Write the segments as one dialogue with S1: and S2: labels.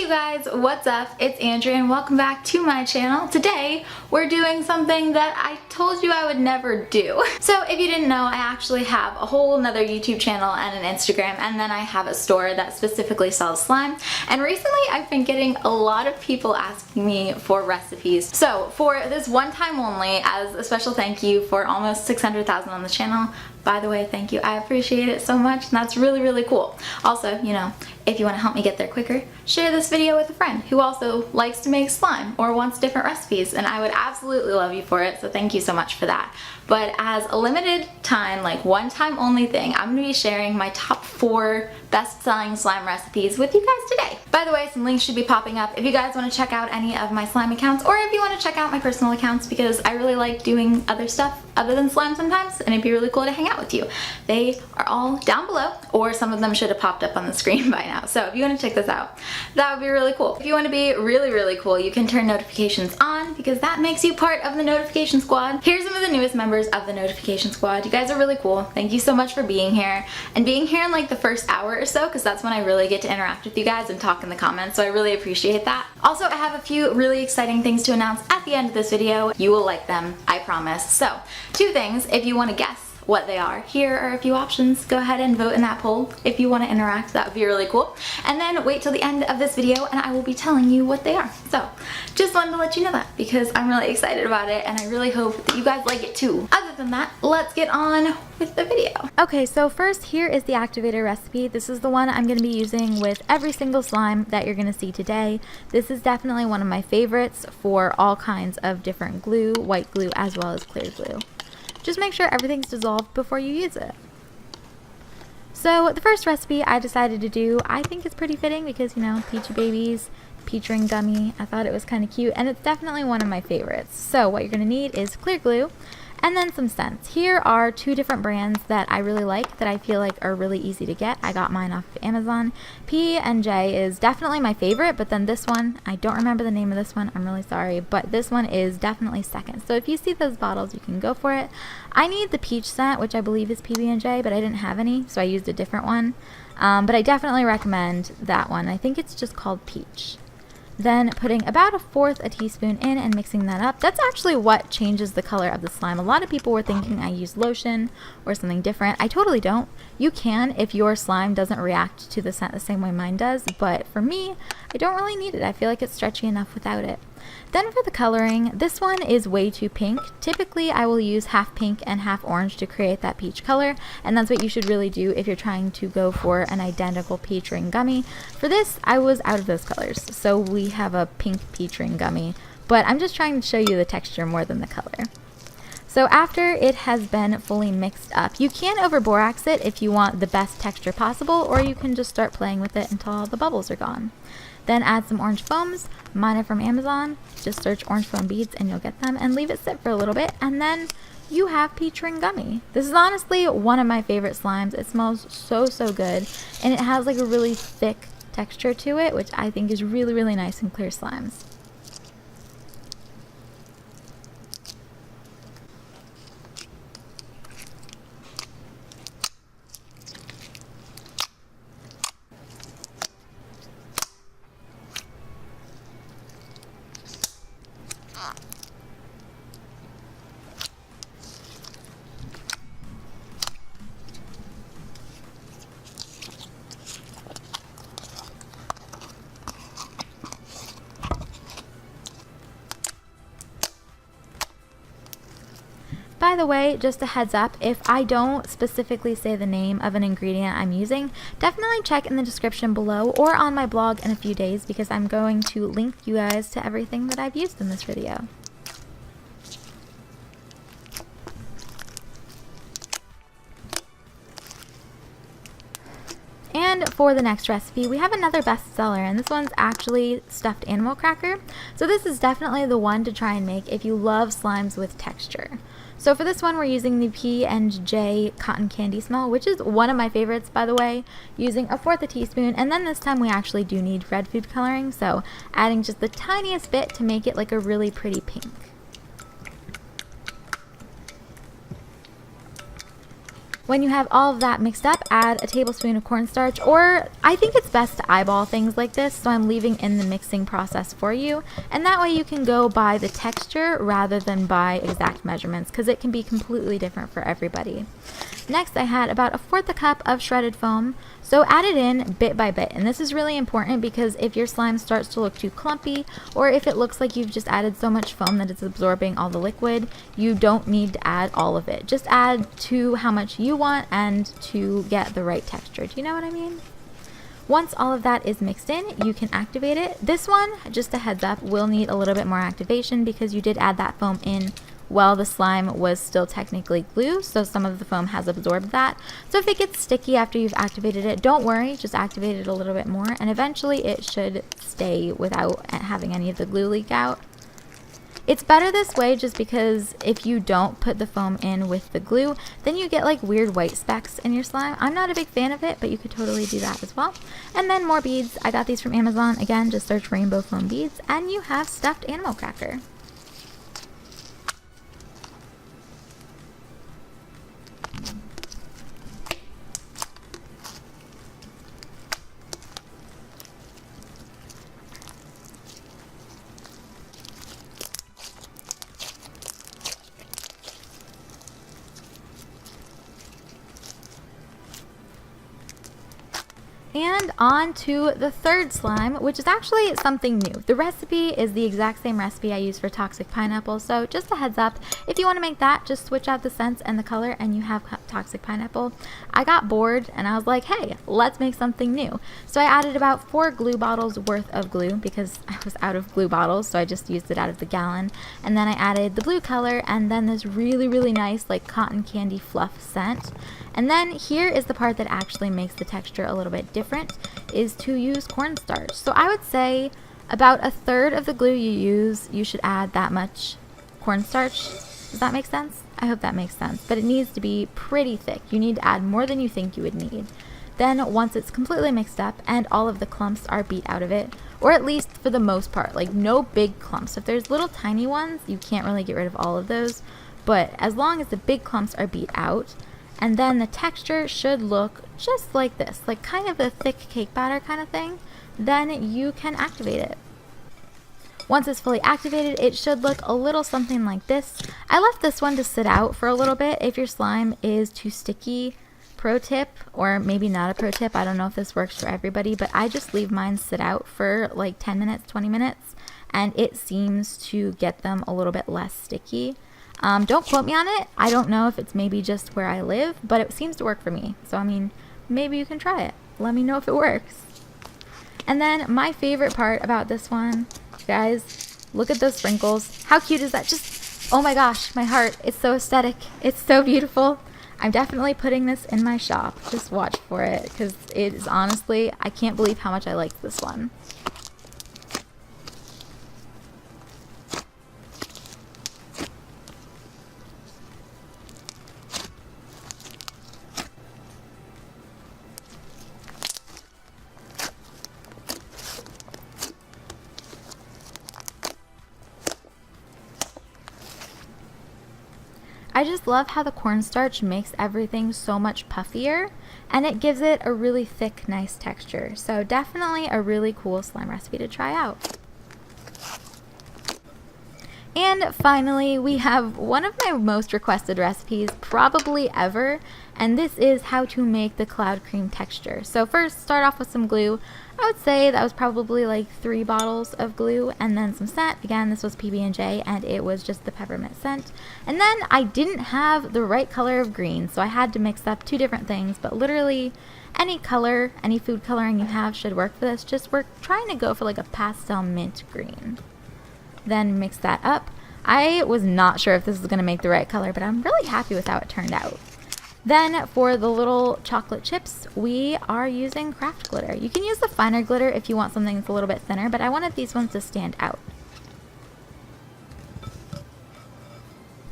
S1: You guys, what's up? It's Andrea and welcome back to my channel. Today we're doing something that I told you I would never do. So if you didn't know, I actually have a whole nother YouTube channel and an Instagram, and then I have a store that specifically sells slime. And recently I've been getting a lot of people asking me for recipes. So for this one time only, as a special thank you for almost 600,000 on the channel, by the way, thank you. I appreciate it so much, and that's really, really cool. Also, you know, if you want to help me get there quicker, share this video with a friend who also likes to make slime or wants different recipes, and I would absolutely love you for it, so thank you so much for that. But as a limited time, like one time only thing, I'm going to be sharing my top 4 best-selling slime recipes with you guys today. By the way, some links should be popping up if you guys want to check out any of my slime accounts, or if you want to check out my personal accounts, because I really like doing other stuff other than slime sometimes, and it'd be really cool to hang out with you. They are all down below, or some of them should have popped up on the screen by now. So if you want to check this out, that would be really cool. If you want to be really, really cool, you can turn notifications on, because that makes you part of the notification squad. Here's some of the newest members of the notification squad. You guys are really cool. Thank you so much for being here, and being here in like the first hour or so, because that's when I really get to interact with you guys and talk in the comments, so I really appreciate that. Also, I have a few really exciting things to announce at the end of this video. You will like them, I promise. So, 2 things, if you want to guess what they are. Here are a few options. Go ahead and vote in that poll if you want to interact. That would be really cool. And then wait till the end of this video and I will be telling you what they are. So just wanted to let you know that, because I'm really excited about it and I really hope that you guys like it too. Other than that, let's get on with the video. Okay, so first here is the activator recipe. This is the one I'm going to be using with every single slime that you're going to see today. This is definitely one of my favorites for all kinds of different glue, white glue as well as clear glue. Just make sure everything's dissolved before you use it. So the first recipe I decided to do, I think it's pretty fitting because, you know, Peachy Babies, peach ring gummy. I thought it was kind of cute, and it's definitely one of my favorites. So what you're going to need is clear glue and then some scents. Here are 2 different brands that I really like, that I feel like are really easy to get. I got mine off of Amazon. P&J is definitely my favorite, but then this one, I don't remember the name of this one, I'm really sorry, but this one is definitely second. So if you see those bottles, you can go for it. I need the peach scent, which I believe is PB&J, but I didn't have any, so I used a different one. But I definitely recommend that one. I think it's just called Peach. Then putting about 1/4 teaspoon in and mixing that up. That's actually what changes the color of the slime. A lot of people were thinking I used lotion or something different. I totally don't. You can if your slime doesn't react to the scent the same way mine does, but for me, I don't really need it. I feel like it's stretchy enough without it. Then for the coloring, this one is way too pink. Typically I will use half pink and half orange to create that peach color, and that's what you should really do if you're trying to go for an identical peach ring gummy. For this, I was out of those colors, so we have a pink peach ring gummy, but I'm just trying to show you the texture more than the color. So after it has been fully mixed up, you can over borax it if you want the best texture possible, or you can just start playing with it until all the bubbles are gone. Then add some orange foams. Mine are from Amazon. Just search orange foam beads and you'll get them, and leave it sit for a little bit, and then you have peach ring gummy. This is honestly one of my favorite slimes. It smells so, so good, and it has like a really thick texture to it, which I think is really, really nice in clear slimes. By the way, just a heads up, if I don't specifically say the name of an ingredient I'm using, definitely check in the description below or on my blog in a few days, because I'm going to link you guys to everything that I've used in this video. And for the next recipe, we have another bestseller, and this one's actually stuffed animal cracker. So this is definitely the one to try and make if you love slimes with texture. So for this one, we're using the P&J cotton candy smell, which is one of my favorites, by the way, using 1/4 teaspoon. And then this time we actually do need red food coloring, so adding just the tiniest bit to make it like a really pretty pink. When you have all of that mixed up, add a tablespoon of cornstarch, or I think it's best to eyeball things like this, so I'm leaving in the mixing process for you. And that way you can go by the texture rather than by exact measurements, because it can be completely different for everybody. Next, I had about 1/4 cup of shredded foam, so add it in bit by bit. And this is really important because if your slime starts to look too clumpy, or if it looks like you've just added so much foam that it's absorbing all the liquid, you don't need to add all of it. Just add to how much you want and to get the right texture. Do you know what I mean? Once all of that is mixed in, you can activate it. This one, just a heads up, will need a little bit more activation because you did add that foam in while the slime was still technically glue, so some of the foam has absorbed that. So if it gets sticky after you've activated it, don't worry, just activate it a little bit more, and eventually it should stay without having any of the glue leak out. It's better this way just because if you don't put the foam in with the glue, then you get like weird white specks in your slime. I'm not a big fan of it, but you could totally do that as well. And then more beads. I got these from Amazon. Again, just search rainbow foam beads, and you have stuffed animal cracker. And on to the third slime, which is actually something new. The recipe is the exact same recipe I use for toxic pineapple, so just a heads up, if you want to make that, just switch out the scents and the color and you have toxic pineapple. I got bored and I was like, hey, let's make something new. So I added about 4 glue bottles worth of glue because I was out of glue bottles, so I just used it out of the gallon. And then I added the blue color and then this really nice like cotton candy fluff scent. And then here is the part that actually makes the texture a little bit different, is to use cornstarch. So I would say about 1/3 of the glue you use, you should add that much cornstarch. Does that make sense? I hope that makes sense. But it needs to be pretty thick. You need to add more than you think you would need. Then once it's completely mixed up and all of the clumps are beat out of it, or at least for the most part, like no big clumps. If there's little tiny ones, you can't really get rid of all of those. But as long as the big clumps are beat out, and then the texture should look just like this, like kind of a thick cake batter kind of thing, then you can activate it. Once it's fully activated, it should look a little something like this. I left this one to sit out for a little bit. If your slime is too sticky, pro tip, or maybe not a pro tip, I don't know if this works for everybody, but I just leave mine sit out for like 10 minutes, 20 minutes, and it seems to get them a little bit less sticky. Don't quote me on it. I don't know if it's maybe just where I live, but it seems to work for me. So, I mean, maybe you can try it. Let me know if it works. And then my favorite part about this one, guys, look at those sprinkles. How cute is that? Just, oh my gosh, my heart. It's so aesthetic. It's so beautiful. I'm definitely putting this in my shop. Just watch for it because it is honestly, I can't believe how much I like this one. I just love how the cornstarch makes everything so much puffier, and it gives it a really thick, nice texture. So definitely a really cool slime recipe to try out. And finally, we have one of my most requested recipes probably ever, and this is how to make the cloud cream texture. So first, start off with some glue. I would say that was probably like 3 bottles of glue, and then some scent. Again, this was PB&J, and it was just the peppermint scent. And then I didn't have the right color of green, so I had to mix up 2 different things, but literally any color, any food coloring you have should work for this. Just we're trying to go for like a pastel mint green. Then mix that up. I was not sure if this was going to make the right color, but I'm really happy with how it turned out. Then for the little chocolate chips, we are using craft glitter. You can use the finer glitter if you want something that's a little bit thinner, but I wanted these ones to stand out.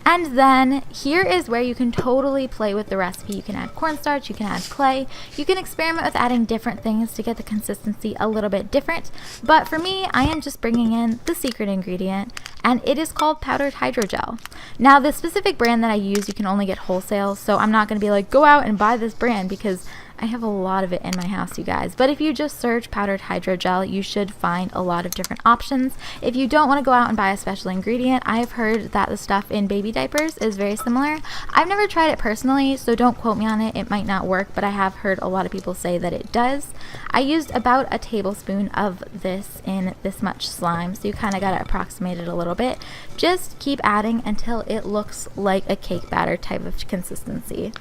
S1: And then here is where you can totally play with the recipe. You can add cornstarch, you can add clay, you can experiment with adding different things to get the consistency a little bit different. But for me, I am just bringing in the secret ingredient, and it is called powdered hydrogel. Now, the specific brand that I use, you can only get wholesale, so I'm not going to be like, go out and buy this brand, because I have a lot of it in my house, you guys. But if you just search powdered hydrogel, you should find a lot of different options. If you don't want to go out and buy a special ingredient, I've heard that the stuff in baby diapers is very similar. I've never tried it personally, so don't quote me on it. It might not work, but I have heard a lot of people say that it does. I used about a tablespoon of this in this much slime, so you kind of got to approximate it a little bit. Just keep adding until it looks like a cake batter type of consistency.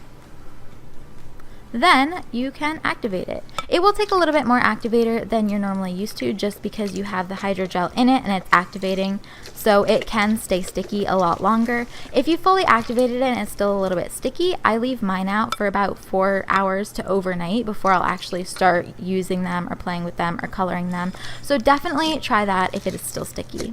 S1: Then you can activate it. It will take a little bit more activator than you're normally used to, just because you have the hydrogel in it and it's activating, so it can stay sticky a lot longer. If you fully activated it and it's still a little bit sticky, I leave mine out for about 4 hours to overnight before I'll actually start using them or playing with them or coloring them. So definitely try that if it is still sticky.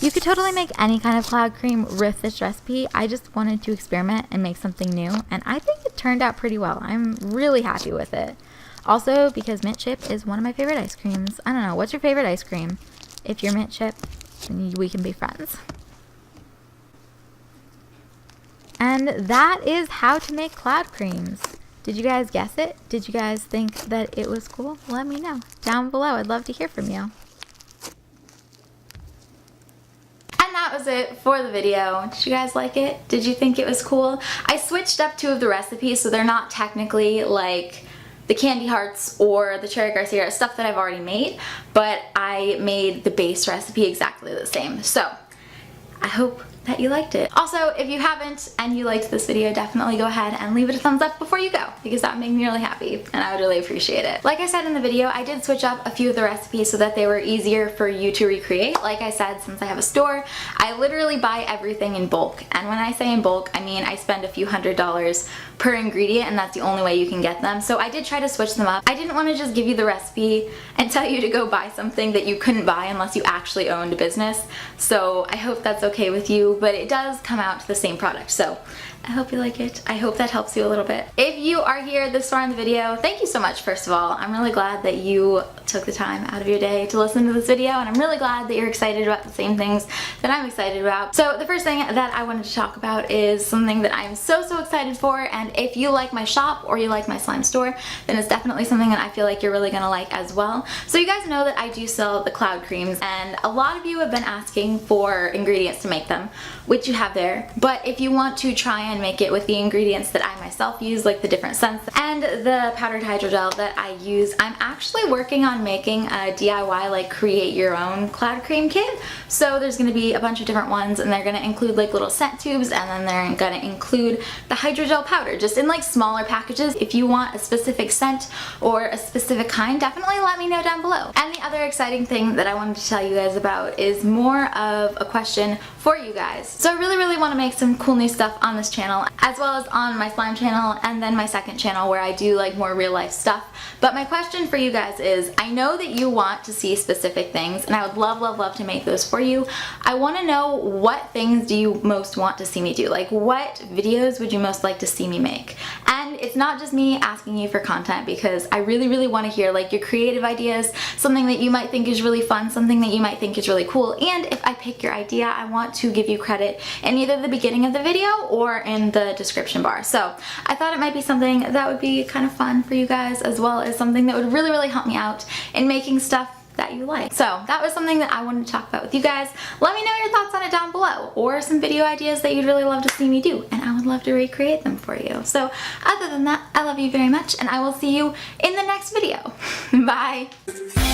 S1: You could totally make any kind of cloud cream with this recipe. I just wanted to experiment and make something new, and I think it turned out pretty well. I'm really happy with it. Also, because mint chip is one of my favorite ice creams. I don't know, what's your favorite ice cream? If you're mint chip, then we can be friends. And that is how to make cloud creams. Did you guys guess it? Did you guys think that it was cool? Let me know down below. I'd love to hear from you. That was it for the video. Did you guys like it? Did you think it was cool? I switched up 2 of the recipes, so they're not technically like the candy hearts or the cherry garcia, stuff that I've already made, but I made the base recipe exactly the same. So I hope that you liked it. Also, if you haven't and you liked this video, definitely go ahead and leave it a thumbs up before you go, because that would make me really happy and I would really appreciate it. Like I said in the video, I did switch up a few of the recipes so that they were easier for you to recreate. Like I said, since I have a store, I literally buy everything in bulk. And when I say in bulk, I mean I spend a few $100s per ingredient, and that's the only way you can get them. So I did try to switch them up. I didn't want to just give you the recipe and tell you to go buy something that you couldn't buy unless you actually owned a business. So I hope that's okay with you, but it does come out to the same product. So I hope you like it. I hope that helps you a little bit. If you are here this far in the video, thank you so much, first of all. I'm really glad that you took the time out of your day to listen to this video, and I'm really glad that you're excited about the same things that I'm excited about. So the first thing that I wanted to talk about is something that I'm so excited for, and if you like my shop or you like my slime store, then it's definitely something that I feel like you're really gonna like as well. So you guys know that I do sell the cloud creams, and a lot of you have been asking for ingredients to make them, which you have there. But if you want to try and make it with the ingredients that I myself use, like the different scents and the powdered hydrogel that I use, I'm actually working on making a DIY, like create your own cloud cream kit. So there's gonna be a bunch of different ones, and they're gonna include like little scent tubes, and then they're gonna include the hydrogel powder, just in like smaller packages. If you want a specific scent or a specific kind, definitely let me know down below. And the other exciting thing that I wanted to tell you guys about is more of a question for you guys. So I really want to make some cool new stuff on this channel, as well as on my slime channel, and then my second channel where I do like more real life stuff. But my question for you guys is, I know that you want to see specific things, and I would love to make those for you. I want to know, what things do you most want to see me do? Like, what videos would you most like to see me make? And it's not just me asking you for content, because I really want to hear like your creative ideas, something that you might think is really fun, something that you might think is really cool. And if I pick your idea, I want to give you credit in either the beginning of the video or in the description bar. So I thought it might be something that would be kind of fun for you guys, as well as something that would really help me out in making stuff that you like. So that was something that I wanted to talk about with you guys. Let me know your thoughts on it down below, or some video ideas that you'd really love to see me do, and I would love to recreate them for you. So other than that, I love you very much, and I will see you in the next video. Bye!